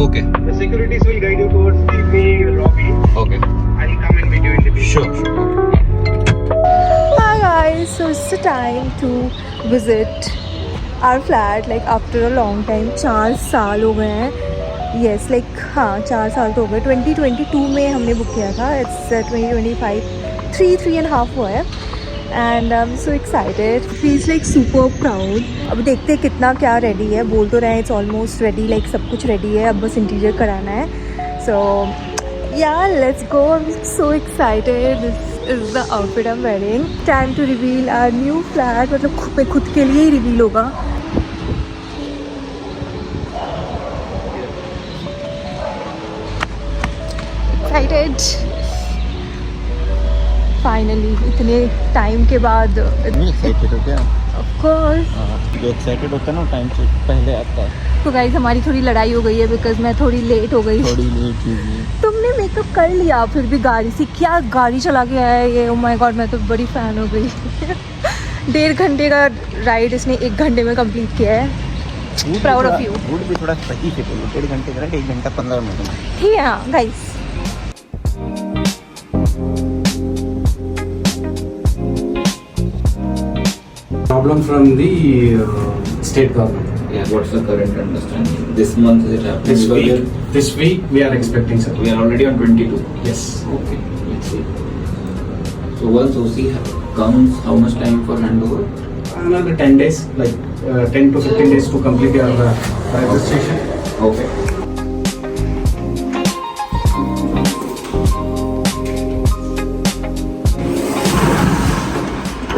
Okay. The securities will guide you towards the main lobby. Okay. I'll come and meet you in the main. Sure. Hi guys, so it's the time to visit our flat like after a long time. 4 साल हो गए हैं. Yes, like हाँ 4 साल तो हो गए. 2022 में हमने बुक किया था. It's 2025 3.5 हुआ है. And I'm so excited. Feels like super proud. अब देखते हैं कितना क्या रेडी है. बोल तो रहे हैं it's almost ready, like सब कुछ रेडी है. अब बस इंटीरियर कराना है. So yeah, let's go. I'm so excited. This is the outfit I'm wearing. Time to reveal our new flat. मतलब खुद के लिए ही रिवील होगा. Excited. Finally, इतने टाइम के बाद. एक्साइटेड हो क्या? Of course. जो एक्साइटेड होता है ना टाइम से पहले आता है. तो गाइस हमारी थोड़ी लड़ाई हो गई है बिकॉज मैं थोड़ी लेट हो गई. थोड़ी लेट हुई. तुमने मेकअप कर लिया फिर भी गाड़ी से. क्या गाड़ी चला के आया है ये. ओ माय गॉड, मैं तो बड़ी फ़ैन हो गई. 1.5 घंटे का राइड इसने 1 घंटे में कंप्लीट किया है. Proud of you. रूट भी थोड़ा सही से बोलो. 1.5 घंटे का 1 घंटा 15 मिनट में. ठीक है हाँ guys. Problem from the state government. Yeah, what's the current understanding? This month is it happening? This week we are expecting, sir. We are already on 22. Yes. Okay, let's see. So once OC comes, how much time for handover? Another 10 days, like 10 to 15 days to complete your registration. Okay.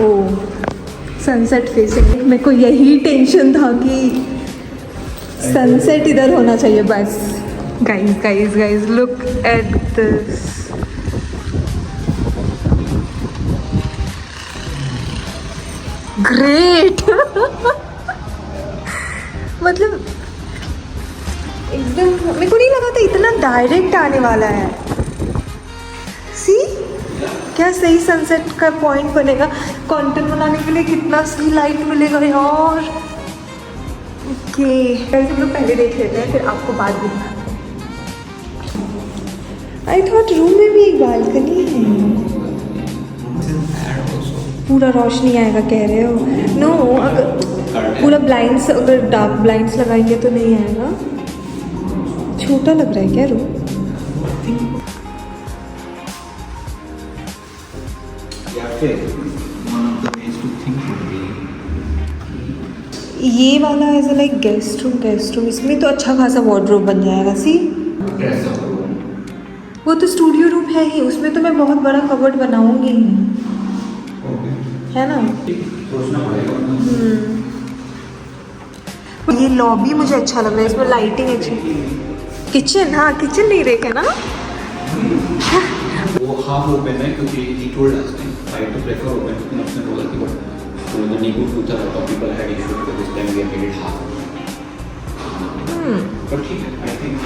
Oh sunset facing. मेरे को यही tension था कि sunset इधर होना चाहिए बस. Guys guys guys look at this. Great. मतलब एकदम मेरे को नहीं लगा था इतना डायरेक्ट आने वाला है. सी क्या सही सनसेट का पॉइंट बनेगा. कंटेंट बनाने के लिए कितना सही लाइट मिलेगा यार. ओके हम लोग पहले देख लेते हैं फिर आपको बाद में दिखाते हैं. आई थॉट रूम में भी एक बालकनी है. पूरा रोशनी आएगा कह रहे हो. नो अगर पूरा ब्लाइंड्स अगर डार्क ब्लाइंड्स लगाएंगे तो नहीं आएगा. छोटा लग रहा है क्या room. One of the ways to think would be ये वाला as a like guest room. इसमें तो अच्छा खासा वार्डरोब बन जाएगा. सी dress up a room. वो तो स्टूडियो रूम है ही. उसमें तो मैं बहुत बड़ा कबर्ड बनाऊंगी ही. Okay. है ना. सोचना पड़ेगा. ये लॉबी मुझे अच्छा लग रहा है. इसमें लाइटिंग अच्छी. किचन हाँ किचन नहीं देखे ना. वो half open है क्योंकि he told us I had to prefer open in option होगा कि but so the Niku future a lot of people had issues because this time we have made it half. But ठीक है, I think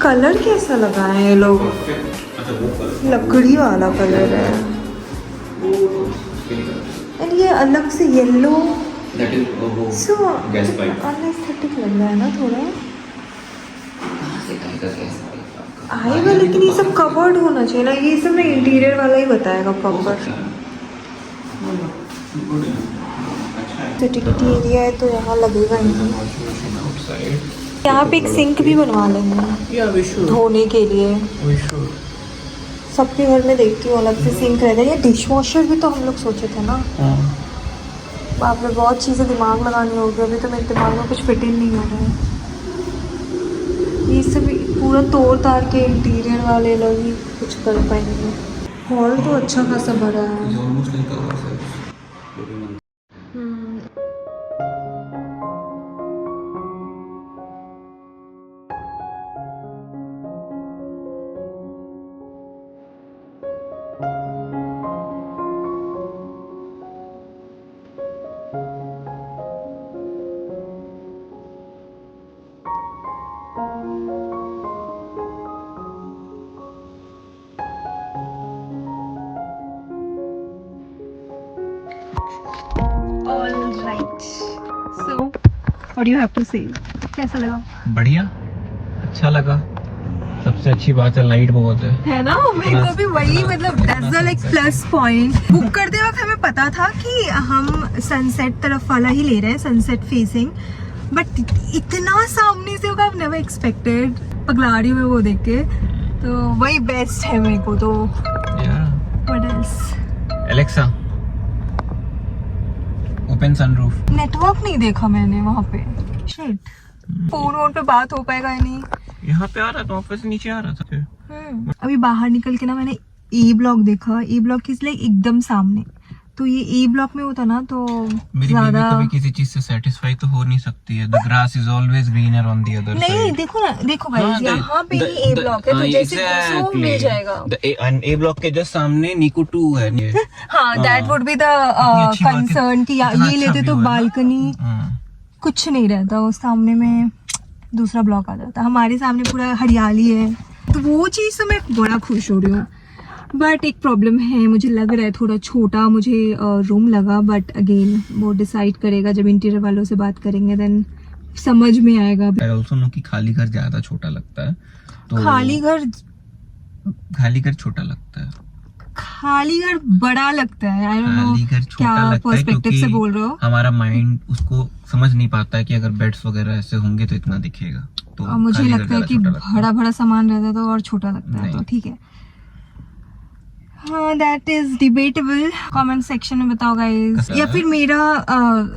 colour कैसा लगाए हैं ये लोग. perfect. अच्छा वो कलर. लकड़ी वाला कलर है. एंड ये अलग से येलो. That is वो सो gas pipe. अनएस्थेटिक लग रहा है ना थोड़ा. कहाँ से आएगा gas pipe आपका? आएगा लेकिन ये सब कवर्ड होना चाहिए ना. ये सब ना इंटीरियर वाला ही बताएगा प्रॉपर. टिकट एरिया है तो यहाँ लगेगा ही नहीं. यहाँ पे एक सिंक भी बनवा लेंगे धोने के लिए. सबके घर में देखती हूँ अलग से सिंक रहता है. ये डिश वॉशर भी तो हम लोग सोचे थे ना. बाप रे बहुत चीज़ें दिमाग लगानी होगी. अभी तो मेरे दिमाग में कुछ फिट इन नहीं हो रहा है. ये सब पूरा तोड़ ताड़ के इंटीरियर वाले लोग ही कुछ कर पाएंगे. हॉल तो अच्छा खासा बड़ा है. Almost like ourselves. All right. So, what do you have to say? कैसा लगा? बढ़िया. अच्छा लगा। सबसे अच्छी बात है लाइट बहुत है ना, मेरे को भी वही मतलब that's the like plus point. Book करते वक्त हमें पता था कि हम सनसेट तरफ वाला ही ले रहे हैं, सनसेट फेसिंग, बट इतना सामने से होगा, आई नेवर एक्सपेक्टेड। पगला रही हूँ मैं वो देख के, तो वही बेस्ट है मेरे को तो। What else? Alexa open sunroof. Network नहीं देखा मैंने वहाँ पे, शिट। फोन वोन पे बात हो पाएगा या नहीं? यहाँ पे आ रहा था, ऑफिस से नीचे आ रहा था। अभी बाहर निकल के ना मैंने ए ब्लॉक देखा। ए ब्लॉक इज लाइक एकदम सामने, तो ये ए ब्लॉक में होता ना तो मेरी ज्यादा कभी किसी चीज से सेटिस्फाई तो हो नहीं सकती है। The grass is always greener on the other side. नहीं, देखो ना, देखो गाइस, यहाँ पे ही ए ब्लॉक है, तो जैसे वो मिल जाएगा। ए ब्लॉक के जस्ट सामने नीकू 2 है। हाँ, that would be the concern कि ये लेते तो बालकनी कुछ नहीं रहता, उस सामने में दूसरा ब्लॉक आ जाता। हमारे सामने पूरा हरियाली है, तो वो चीज़ से मैं बड़ा खुश हो रही हूँ। बट एक प्रॉब्लम है, मुझे लग रहा है थोड़ा छोटा मुझे रूम लगा, बट अगेन वो डिसाइड करेगा जब इंटीरियर वालों से बात करेंगे, देन समझ में आएगा। आई ऑल्सो नो कि खाली घर ज्यादा छोटा लगता है, तो खाली घर छोटा लगता है, खाली घर बड़ा लगता है। आई डोंट खाली घर नो छोटा क्या लगता है पर्सपेक्टिव से क्योंकि बोल रहे हो। हमारा माइंड उसको समझ नहीं पाता है कि अगर बेड्स वगैरह ऐसे होंगे तो इतना दिखेगा। तो और मुझे खाली घर लगता है ज्यादा कि छोटा लगता है। बड़ा बड़ा सामान रहता है तो और छोटा लगता है, तो नहीं। ठीक है। हाँ, that is debatable. Comment section में बताओ गाइस, या फिर मेरा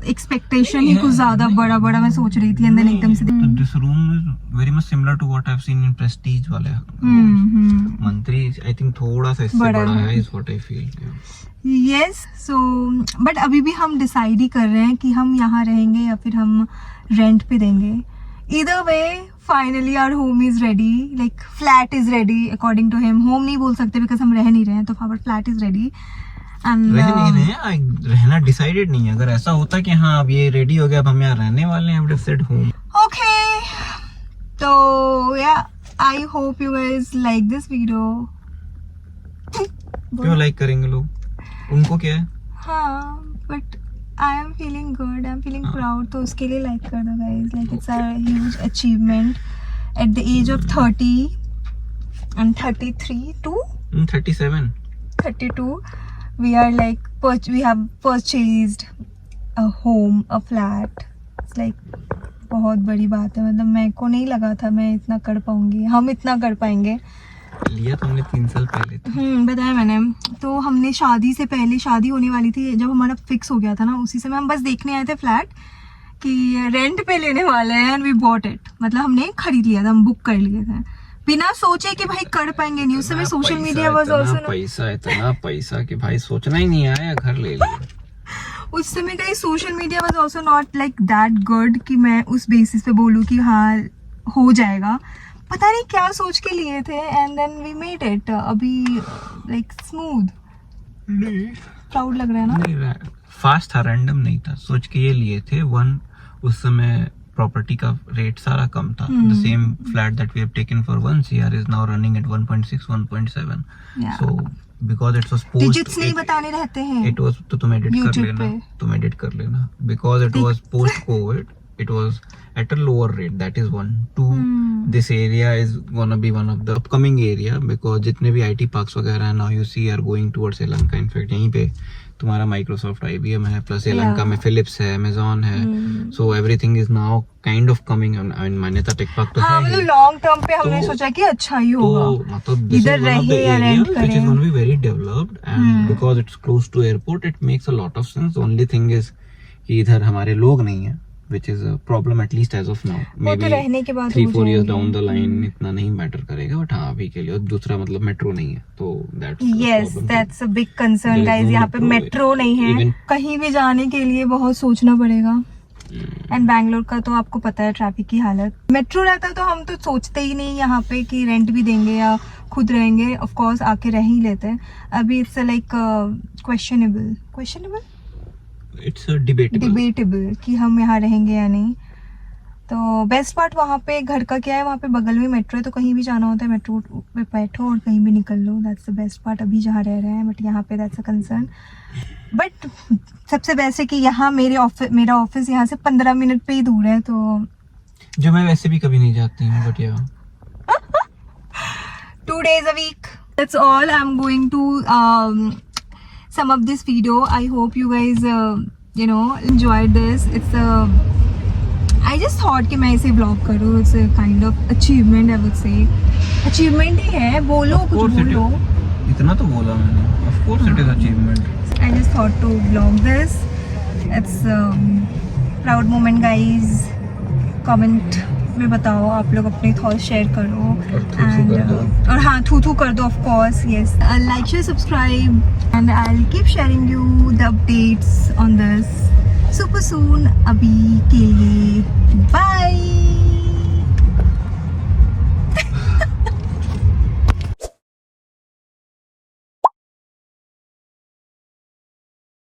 एक्सपेक्टेशन ही कुछ ज्यादा बड़ा मैं सोच रही थी, एंड देन एकदम से this room is very much similar to what I have seen in Prestige वाले मंत्री। आई थिंक थोड़ा सा इससे बड़ा है, is what I feel. Yes, so but अभी भी हम डिसाइड ही कर रहे हैं कि हम यहाँ रहेंगे या फिर हम रेंट पे देंगे। Either way, finally our home is ready. Like flat is ready according to him. Home नहीं बोल सकते because हम रह नहीं रहे हैं, तो our flat is ready. And रह नहीं रहे हैं, रहना डिसाइडेड नहीं है। अगर ऐसा होता कि हाँ अब ये रेडी हो गया, अब हम यहाँ रहने वाले हैं, I would have said home. Okay, तो yeah, I hope you guys like this video. क्यों लाइक करेंगे लोग, उनको क्या है। हाँ, but I am feeling good. I am feeling proud. तो उसके लिए like कर दो guys. Like it's a huge achievement. At the age of 30 and 33 to 32, we are like we have purchased a home, a flat. It's like बहुत बड़ी बात है। मतलब मेरे को नहीं लगा था मैं इतना कर पाऊंगी, हम इतना कर पाएंगे। लिया तो हमने 3 साल पहले था। बताया मैंने। तो हमने शादी से पहले, शादी होने वाली थी जब हमारा फिक्स हो गया था ना, उसी समय हम बस देखने आए थे फ्लैट कि रेंट पे लेने वाले हैं, एंड वी बॉट इट। मतलब हमने खरीद लिया था, हम बुक कर लिए थे बिना सोचे कि भाई कर पाएंगे नहीं। उस समय सोशल मीडिया वाज आल्सो इतना पैसा कि भाई सोचना ही नहीं आया, घर ले लिया। उस समय का social media was also not like that good कि मैं उस बेसिस पे बोलूँ कि हाँ हो जाएगा। पता नहीं क्या सोच के लिए थे, and then we made it. अभी लाइक स्मूथ, प्राउड लग रहा है ना। नहीं, फास्ट था, रैंडम नहीं था, सोच के ये लिए थे। उस समय प्रॉपर्टी का रेट सारा कम था। The same flat that we have taken for 1 CR is now running at 1.6 1.7। So because it was post, digits नहीं बताने रहते हैं। इट वाज, तो तुम एडिट कर लेना because it was post Covid, it was at a lower rate. That is 1. 2, this area is gonna be one of the upcoming area because जितने भी IT parks वगैरह हैं now you see are going towards Elanka. In fact यहीं पे तुम्हारा Microsoft, IBM है, plus Elanka में Philips है, Amazon है, so everything is now kind of coming on. I mean मान्यता टेक पार्क तो है ही। मतलब लॉन्ग टर्म पे हमने सोचा कि अच्छा ही होगा, तो मतलब इधर रहे या रेंट करें, which is going to be very developed and because it's close to airport it makes a lot of sense. The only thing is कि इधर हमारे लोग नहीं है, which is a problem at least as of now. Maybe 3-4 years down the line इतना नहीं matter करेगा, but हाँ अभी के लिए। दूसरा मतलब मेट्रो नहीं है, तो that's a big concern guys. यहाँ पे मेट्रो नहीं है, कहीं भी जाने के लिए बहुत सोचना पड़ेगा। एंड बैंगलोर का तो आपको पता है ट्रैफिक की हालत। मेट्रो रहता तो हम तो सोचते ही नहीं यहाँ पे कि रेंट भी देंगे या खुद रहेंगे। ऑफ कोर्स आके रह ही लेते हैं। अभी it's like questionable it's debatable कि हम यहाँ रहेंगे या नहीं। तो बेस्ट पार्ट वहाँ पे घर का क्या है, वहाँ पे बगल में मेट्रो है, तो कहीं भी जाना होता है मेट्रो पे बैठो और कहीं भी निकल लो। दैट्स द बेस्ट पार्ट अभी जहाँ रह रहे हैं। बट यहाँ पे दैट्स अ कंसर्न। बट सबसे बेस्ट है कि यहाँ मेरा ऑफिस यहाँ से 15 मिनट पे ही दूर है, तो जो मैं वैसे भी कभी नहीं जाती हूँ, but 2 days a week. That's all. I'm going to sum up this video. I hope you guys enjoyed this. It's I just thought कि मैं इसे vlog करूँ. It's a kind of achievement, I would say. Achievement ही है. बोलो कुछ बोलो. इतना तो बोला मैंने. Of course it is achievement. I just thought to vlog this. It's proud moment, guys. Comment में बताओ, आप लोग अपने thoughts share करो. और हाँ, थू कर दो, of course. Yes. Like, share, subscribe, and I'll keep sharing you the updates on this super soon. अभी के लिए bye.